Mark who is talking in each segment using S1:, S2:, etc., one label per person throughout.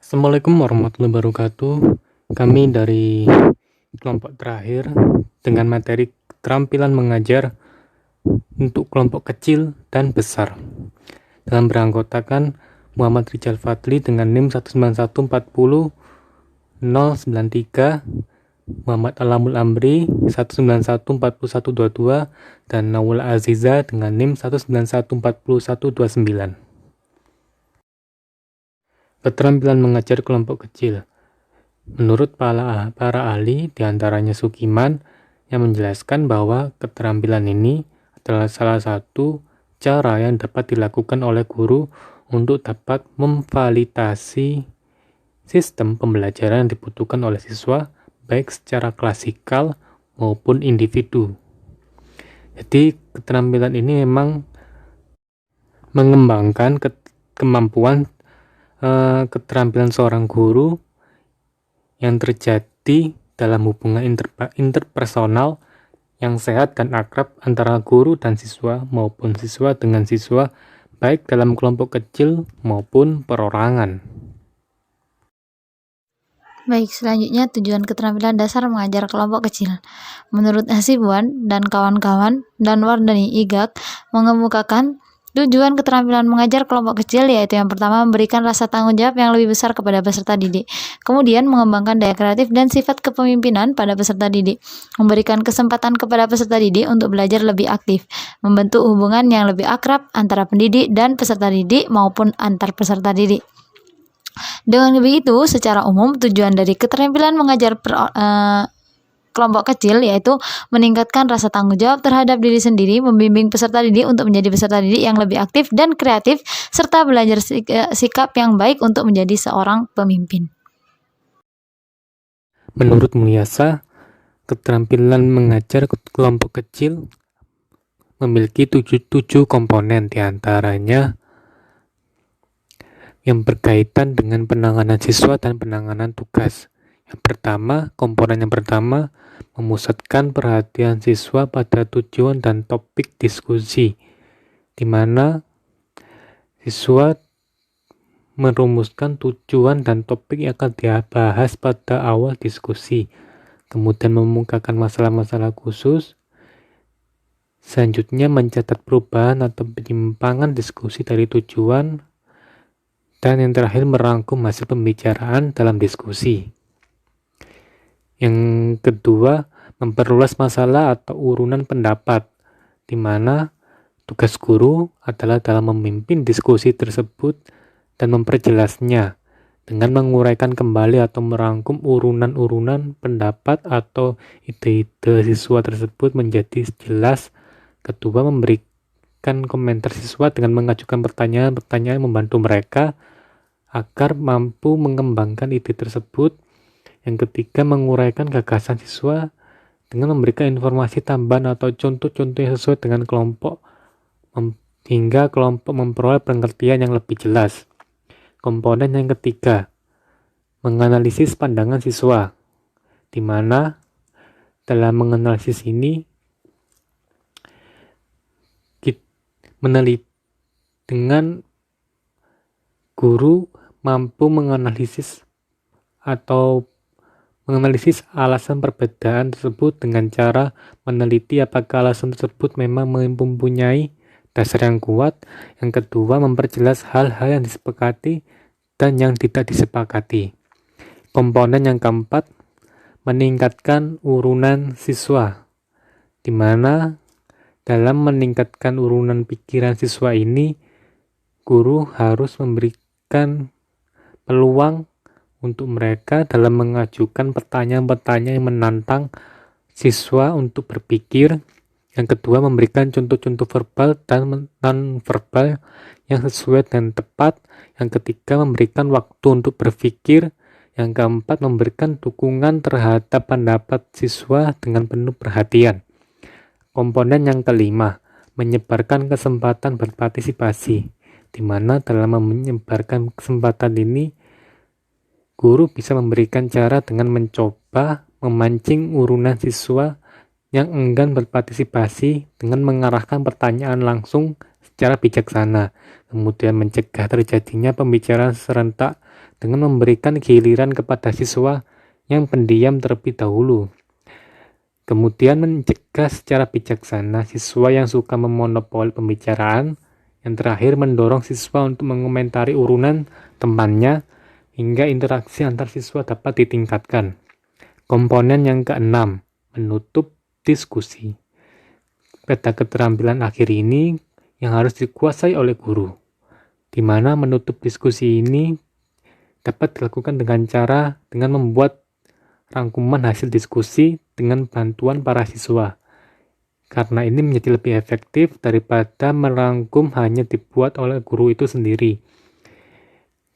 S1: Assalamualaikum warahmatullahi wabarakatuh. Kami dari kelompok terakhir dengan materi keterampilan mengajar untuk kelompok kecil dan besar. Dalam beranggotakan Muhammad Rijal Fadli dengan NIM 19140-093, Muhammad Alamul Amri 1914122, dan Nawul Aziza dengan NIM 1914129. Keterampilan mengajar kelompok kecil. Menurut para ahli, diantaranya Sukiman, yang menjelaskan bahwa keterampilan ini adalah salah satu cara yang dapat dilakukan oleh guru untuk dapat memvalidasi sistem pembelajaran yang dibutuhkan oleh siswa, baik secara klasikal maupun individu. Jadi keterampilan ini memang mengembangkan kemampuan keterampilan seorang guru yang terjadi dalam hubungan interpersonal yang sehat dan akrab antara guru dan siswa maupun siswa dengan siswa, baik dalam kelompok kecil maupun perorangan.
S2: Baik, selanjutnya tujuan keterampilan dasar mengajar kelompok kecil. Menurut Hasibuan dan kawan-kawan dan Wardani Igak mengemukakan tujuan keterampilan mengajar kelompok kecil yaitu yang pertama memberikan rasa tanggung jawab yang lebih besar kepada peserta didik, kemudian mengembangkan daya kreatif dan sifat kepemimpinan pada peserta didik, memberikan kesempatan kepada peserta didik untuk belajar lebih aktif, membentuk hubungan yang lebih akrab antara pendidik dan peserta didik maupun antar peserta didik. Dengan begitu, secara umum tujuan dari keterampilan mengajar kelompok kecil yaitu meningkatkan rasa tanggung jawab terhadap diri sendiri, membimbing peserta didik untuk menjadi peserta didik yang lebih aktif dan kreatif, serta belajar sikap yang baik untuk menjadi seorang pemimpin.
S1: Menurut Mulyasa, keterampilan mengajar kelompok kecil memiliki tujuh komponen, diantaranya yang berkaitan dengan penanganan siswa dan penanganan tugas. Komponen yang pertama, memusatkan perhatian siswa pada tujuan dan topik diskusi, di mana siswa merumuskan tujuan dan topik yang akan dibahas pada awal diskusi, kemudian memukakan masalah-masalah khusus, selanjutnya mencatat perubahan atau penyimpangan diskusi dari tujuan, dan yang terakhir merangkum hasil pembicaraan dalam diskusi. Yang kedua, memperluas masalah atau urunan pendapat, di mana tugas guru adalah dalam memimpin diskusi tersebut dan memperjelasnya dengan menguraikan kembali atau merangkum urunan-urunan pendapat atau ide-ide siswa tersebut menjadi jelas. Kedua, memberikan komentar siswa dengan mengajukan pertanyaan-pertanyaan membantu mereka agar mampu mengembangkan ide tersebut. Yang ketiga, menguraikan gagasan siswa dengan memberikan informasi tambahan atau contoh-contoh yang sesuai dengan kelompok hingga kelompok memperoleh pengertian yang lebih jelas. Komponen yang ketiga, menganalisis pandangan siswa, di mana dalam menganalisis ini dengan guru mampu menganalisis alasan perbedaan tersebut dengan cara meneliti apakah alasan tersebut memang mempunyai dasar yang kuat. Yang kedua, memperjelas hal-hal yang disepakati dan yang tidak disepakati. Komponen yang keempat, meningkatkan urunan siswa, di mana dalam meningkatkan urunan pikiran siswa ini, guru harus memberikan peluang untuk mereka dalam mengajukan pertanyaan-pertanyaan yang menantang siswa untuk berpikir. Yang kedua, memberikan contoh-contoh verbal dan non-verbal yang sesuai dan tepat. Yang ketiga, memberikan waktu untuk berpikir. Yang keempat, memberikan dukungan terhadap pendapat siswa dengan penuh perhatian. Komponen yang kelima, menyebarkan kesempatan berpartisipasi, di mana dalam menyebarkan kesempatan ini guru bisa memberikan cara dengan mencoba memancing urunan siswa yang enggan berpartisipasi dengan mengarahkan pertanyaan langsung secara bijaksana, kemudian mencegah terjadinya pembicaraan serentak dengan memberikan giliran kepada siswa yang pendiam terlebih dahulu. Kemudian mencegah secara bijaksana siswa yang suka memonopoli pembicaraan. Yang terakhir, mendorong siswa untuk mengomentari urunan temannya hingga interaksi antar siswa dapat ditingkatkan. Komponen yang keenam, menutup diskusi. Pada keterampilan akhir ini yang harus dikuasai oleh guru, di mana menutup diskusi ini dapat dilakukan dengan membuat rangkuman hasil diskusi dengan bantuan para siswa. Karena ini menjadi lebih efektif daripada merangkum hanya dibuat oleh guru itu sendiri.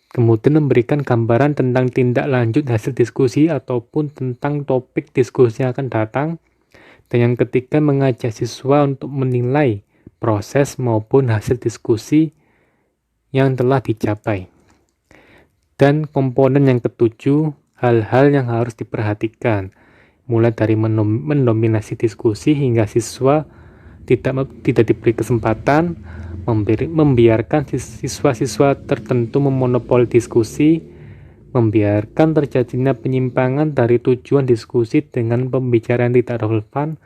S1: Kemudian memberikan gambaran tentang tindak lanjut hasil diskusi ataupun tentang topik diskusi yang akan datang. Dan yang ketiga, mengajak siswa untuk menilai proses maupun hasil diskusi yang telah dicapai. Dan komponen yang ketujuh, hal-hal yang harus diperhatikan, mulai dari mendominasi diskusi hingga siswa tidak diberi kesempatan, membiarkan siswa-siswa tertentu memonopoli diskusi, membiarkan terjadinya penyimpangan dari tujuan diskusi dengan pembicaraan tidak relevan,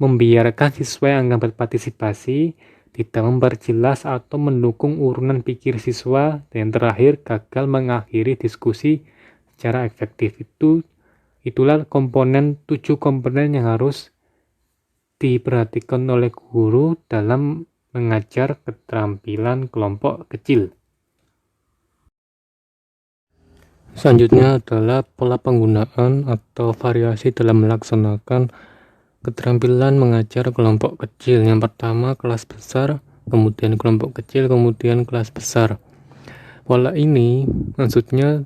S1: membiarkan siswa yang akan berpartisipasi tidak memperjelas atau mendukung urunan pikir siswa, dan yang terakhir, gagal mengakhiri diskusi secara efektif. Itulah 7 komponen yang harus diperhatikan oleh guru dalam mengajar keterampilan kelompok kecil. Selanjutnya adalah pola penggunaan atau variasi dalam melaksanakan keterampilan mengajar kelompok kecil. Yang pertama, kelas besar, kemudian kelompok kecil, kemudian kelas besar. Pola ini maksudnya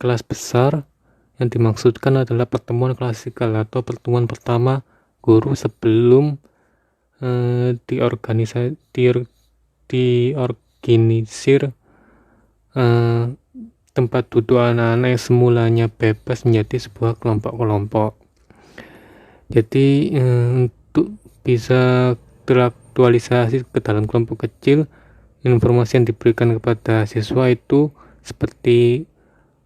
S1: kelas besar yang dimaksudkan adalah pertemuan klasikal atau pertemuan pertama guru sebelum diorganisir tempat duduk anak-anak yang semulanya bebas menjadi sebuah kelompok-kelompok. Jadi untuk bisa teraktualisasi ke dalam kelompok kecil, informasi yang diberikan kepada siswa itu seperti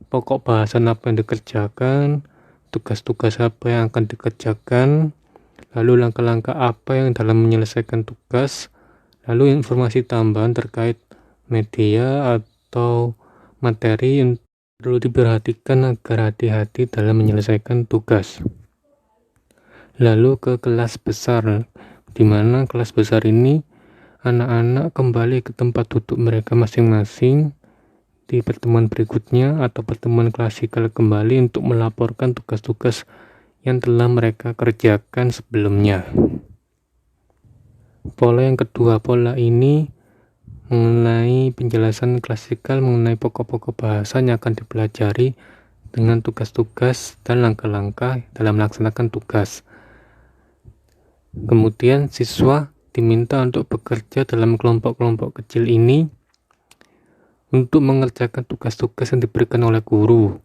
S1: pokok bahasan apa yang dikerjakan, tugas-tugas apa yang akan dikerjakan, lalu langkah-langkah apa yang dalam menyelesaikan tugas, lalu informasi tambahan terkait media atau materi yang perlu diperhatikan agar hati-hati dalam menyelesaikan tugas. Lalu ke kelas besar, di mana kelas besar ini anak-anak kembali ke tempat duduk mereka masing-masing di pertemuan berikutnya atau pertemuan klasikal kembali untuk melaporkan tugas-tugas yang telah mereka kerjakan sebelumnya. Pola yang kedua, pola ini mengenai penjelasan klasikal mengenai pokok-pokok bahasa yang akan dipelajari dengan tugas-tugas dan langkah-langkah dalam melaksanakan tugas. Kemudian siswa diminta untuk bekerja dalam kelompok-kelompok kecil ini untuk mengerjakan tugas-tugas yang diberikan oleh guru.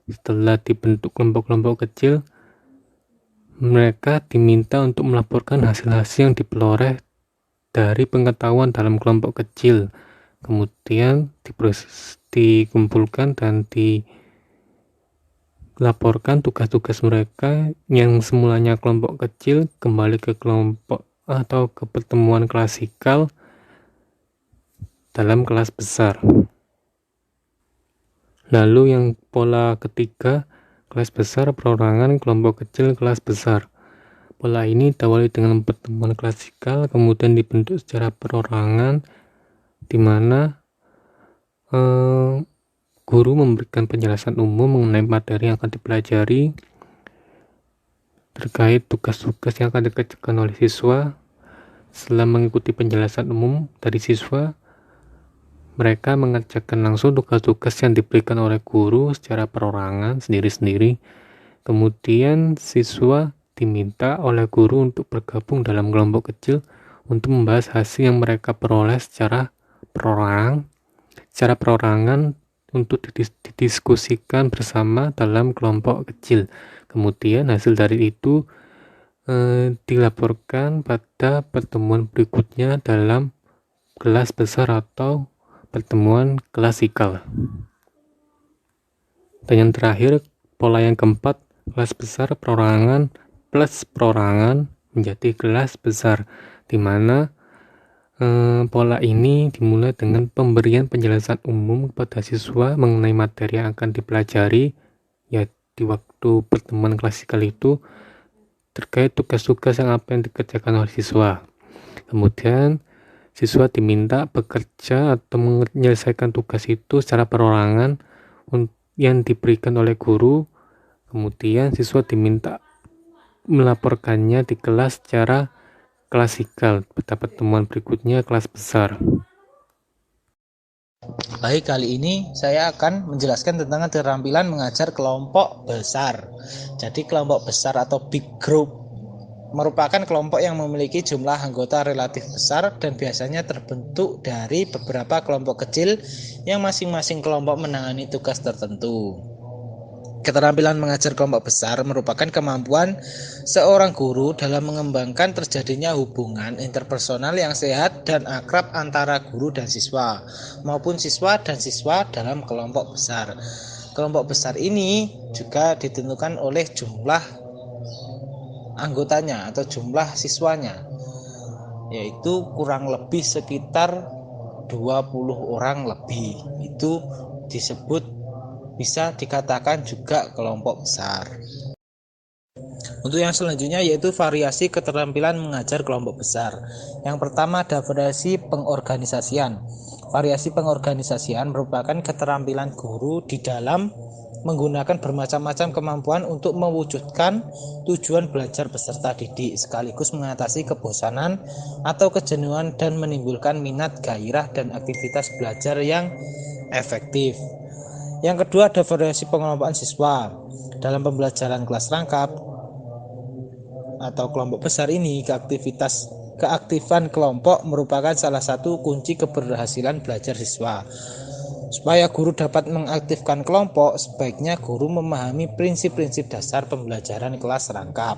S1: Setelah dibentuk kelompok-kelompok kecil, mereka diminta untuk melaporkan hasil-hasil yang diperoleh dari pengetahuan dalam kelompok kecil. Kemudian dikumpulkan dan dilaporkan tugas-tugas mereka yang semulanya kelompok kecil kembali ke kelompok atau ke pertemuan klasikal dalam kelas besar. Lalu yang pola ketiga, kelas besar, perorangan, kelompok kecil, kelas besar. Pola ini diawali dengan pertemuan klasikal, kemudian dibentuk secara perorangan, di mana guru memberikan penjelasan umum mengenai materi yang akan dipelajari terkait tugas-tugas yang akan dikerjakan oleh siswa. Setelah mengikuti penjelasan umum dari siswa, mereka mengerjakan langsung tugas-tugas yang diberikan oleh guru secara perorangan sendiri-sendiri. Kemudian siswa diminta oleh guru untuk bergabung dalam kelompok kecil untuk membahas hasil yang mereka peroleh secara perorangan untuk didiskusikan bersama dalam kelompok kecil. Kemudian hasil dari itu dilaporkan pada pertemuan berikutnya dalam kelas besar atau pertemuan klasikal. Dan yang terakhir, pola yang keempat, kelas besar perorangan plus perorangan menjadi kelas besar, di mana pola ini dimulai dengan pemberian penjelasan umum kepada siswa mengenai materi yang akan dipelajari, ya di waktu pertemuan klasikal itu terkait tugas-tugas yang dikerjakan oleh siswa. Kemudian siswa diminta bekerja atau menyelesaikan tugas itu secara perorangan yang diberikan oleh guru. Kemudian siswa diminta melaporkannya di kelas secara klasikal. Pada pertemuan berikutnya kelas besar.
S3: Baik, kali ini saya akan menjelaskan tentang keterampilan mengajar kelompok besar. Jadi kelompok besar atau big group merupakan kelompok yang memiliki jumlah anggota relatif besar dan biasanya terbentuk dari beberapa kelompok kecil yang masing-masing kelompok menangani tugas tertentu. Keterampilan mengajar kelompok besar merupakan kemampuan seorang guru dalam mengembangkan terjadinya hubungan interpersonal yang sehat dan akrab antara guru dan siswa, maupun siswa dan siswa dalam kelompok besar. Kelompok besar ini juga ditentukan oleh jumlah anggotanya atau jumlah siswanya, yaitu kurang lebih sekitar 20 orang lebih. Itu disebut bisa dikatakan juga kelompok besar. Untuk yang selanjutnya yaitu variasi keterampilan mengajar kelompok besar. Yang pertama ada variasi pengorganisasian. Variasi pengorganisasian merupakan keterampilan guru di dalam menggunakan bermacam-macam kemampuan untuk mewujudkan tujuan belajar peserta didik, sekaligus mengatasi kebosanan atau kejenuhan dan menimbulkan minat, gairah, dan aktivitas belajar yang efektif. Yang kedua ada variasi pengelompokan siswa. Dalam pembelajaran kelas rangkap atau kelompok besar ini, keaktifan kelompok merupakan salah satu kunci keberhasilan belajar siswa. Supaya guru dapat mengaktifkan kelompok, sebaiknya guru memahami prinsip-prinsip dasar pembelajaran kelas rangkap.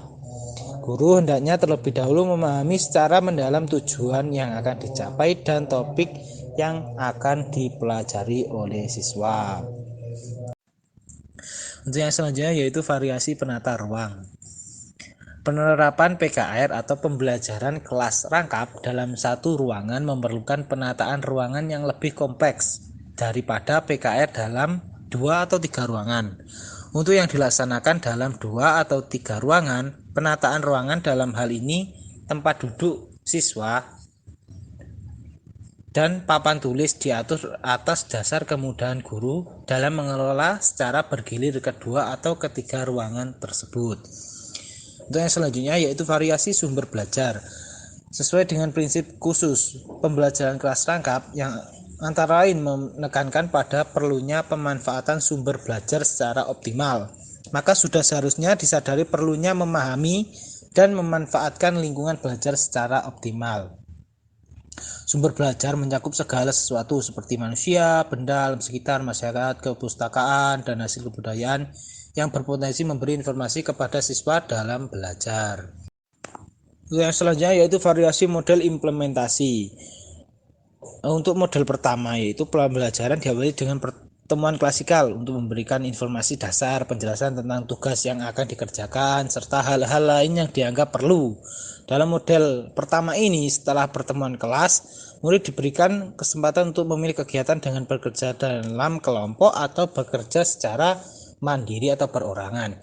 S3: Guru hendaknya terlebih dahulu memahami secara mendalam tujuan yang akan dicapai dan topik yang akan dipelajari oleh siswa. Untuk yang selanjutnya yaitu variasi penata ruang. Penerapan PKR atau pembelajaran kelas rangkap dalam satu ruangan memerlukan penataan ruangan yang lebih kompleks daripada PKR dalam 2 atau 3 ruangan. Untuk yang dilaksanakan dalam 2 atau 3 ruangan, penataan ruangan dalam hal ini tempat duduk siswa dan papan tulis diatur atas dasar kemudahan guru dalam mengelola secara bergilir kedua atau ketiga ruangan tersebut. Untuk yang selanjutnya yaitu variasi sumber belajar. Sesuai dengan prinsip khusus pembelajaran kelas rangkap yang antara lain menekankan pada perlunya pemanfaatan sumber belajar secara optimal, maka sudah seharusnya disadari perlunya memahami dan memanfaatkan lingkungan belajar secara optimal. Sumber belajar mencakup segala sesuatu seperti manusia, benda, alam sekitar, masyarakat, kepustakaan, dan hasil kebudayaan yang berpotensi memberi informasi kepada siswa dalam belajar. Yang selanjutnya yaitu variasi model implementasi. Untuk model pertama yaitu pembelajaran diawali dengan pertemuan klasikal untuk memberikan informasi dasar, penjelasan tentang tugas yang akan dikerjakan, serta hal-hal lain yang dianggap perlu. Dalam model pertama ini, setelah pertemuan kelas, murid diberikan kesempatan untuk memilih kegiatan dengan bekerja dalam kelompok atau bekerja secara mandiri atau perorangan.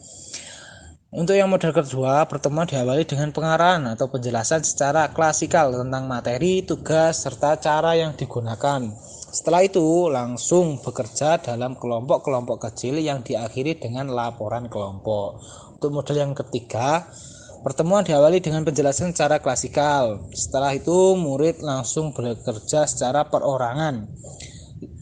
S3: Untuk yang model kedua, pertemuan diawali dengan pengarahan atau penjelasan secara klasikal tentang materi, tugas, serta cara yang digunakan. Setelah itu, langsung bekerja dalam kelompok-kelompok kecil yang diakhiri dengan laporan kelompok. Untuk model yang ketiga, pertemuan diawali dengan penjelasan secara klasikal. Setelah itu, murid langsung bekerja secara perorangan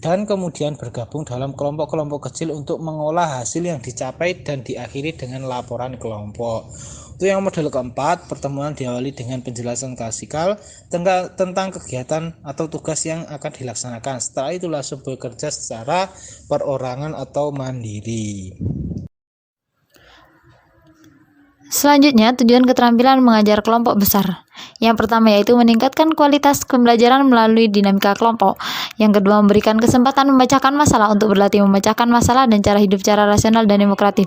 S3: dan kemudian bergabung dalam kelompok-kelompok kecil untuk mengolah hasil yang dicapai dan diakhiri dengan laporan kelompok. Untuk yang model keempat, pertemuan diawali dengan penjelasan klasikal tentang kegiatan atau tugas yang akan dilaksanakan. Setelah itu langsung bekerja secara perorangan atau mandiri.
S2: Selanjutnya, tujuan keterampilan mengajar kelompok besar. Yang pertama yaitu meningkatkan kualitas pembelajaran melalui dinamika kelompok. Yang kedua, memberikan kesempatan memecahkan masalah untuk berlatih memecahkan masalah dan cara hidup secara rasional dan demokratis.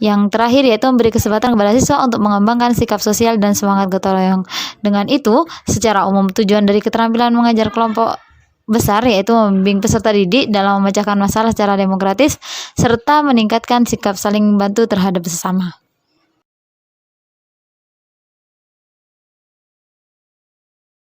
S2: Yang terakhir yaitu memberi kesempatan kepada siswa untuk mengembangkan sikap sosial dan semangat gotong royong. Dengan itu, secara umum tujuan dari keterampilan mengajar kelompok besar yaitu membimbing peserta didik dalam memecahkan masalah secara demokratis serta meningkatkan sikap saling membantu terhadap sesama.